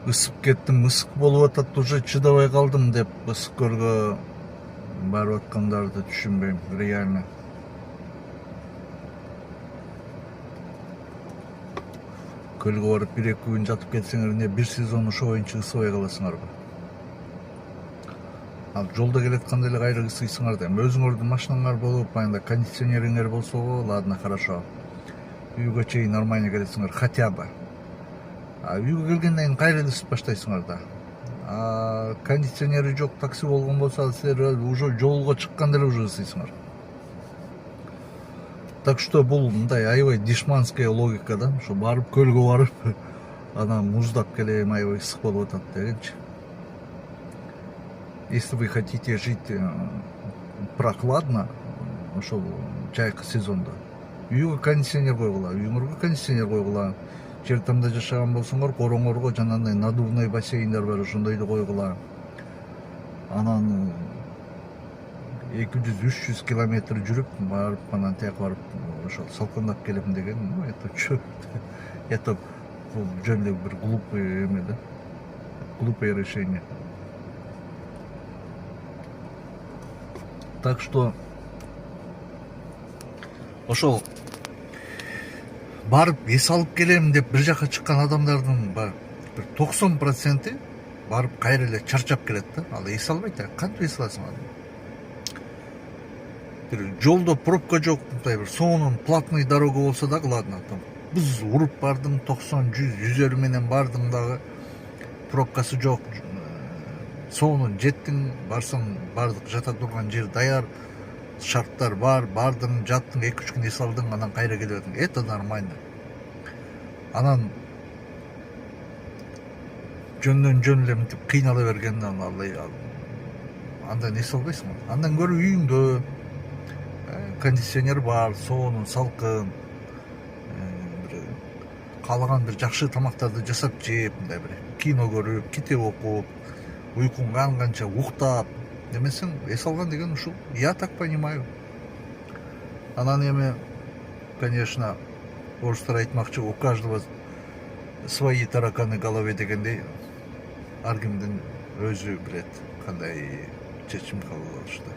ысып кеттим, ысык болуп атат, уже чыдабай калдым деп ысык көргө барып аткандарды түшүнбөйм, реально. Көлгө барып 1-2 күн жатып келсеңер, эмне бир сезон ошо боюнча ысыбай каласыңарбы? Ал жолдо келатканда эле кайра ысыйсыңар да. Эми өзүңөрдүн машинаңар болуп, анда кондиционериңер болсо, ладно, хорошо. Үйгө чейин нормально келесиңер, хотя бы. А үйгө келгенден кийин кайра эле ысып баштайсыңар да. Кондиционери жок такси болгон болсо, силер уже жолго чыкканда эле уже ысыйсыңар. Так что бул мындай аябай дешманская логика да, ошо барып көлгө барып анан муздап келем, аябай ысык болуп атат дегенчи. Если вы хотите жить прохладно, ошол жайкы сезондо, үйгө кондиционер койгула, үйүңөргө кондиционер койгула. Жер тамда жашаган болсоңор, короңорго жанагындай надувной бассейндер бар, ошондойду койгула. Анан 200-300 километр жүрүп барып, анан тияка барып ошол салкындап келем деген, это бул жөн эле бир глупый эме да, глупое решение. Так что ошол барып эс алып келем деп бир жака чыккан адамдардын бир 90% барып кайра эле чарчап келет да. Ал эс албайт, кантип эс аласың аны? Бир жолдо пробка жок, мындай бир сонун платный дорога болсо дагы ладно, там быз уруп бардың, 90-100 менен бардың дагы, пробкасы жок, сонун жеттиң, барсаң бардык жата турган жер даяр, шарттар бар, бардың, жаттың, 2-3 күн эс алдың, анан кайра келип, это нормально. Анан жөндөн жөн эле мынтип кыйнала бергенден андан эс албайсың. Андан көрө үйүңдө кондиционер бар, сонун, салкын, каалаган бир жакшы тамактарды жасап жеп, мындай бир кино көрүп, китеп окуп, уйкуң канганча уктап демесең, эс алган деген ушул. Я так понимаю. Анан эми, конечно, орустар айтмакчы, у каждого свои тараканы в голове дегендей, ар кимдин өзү билет кандай чечим кабыл алышты.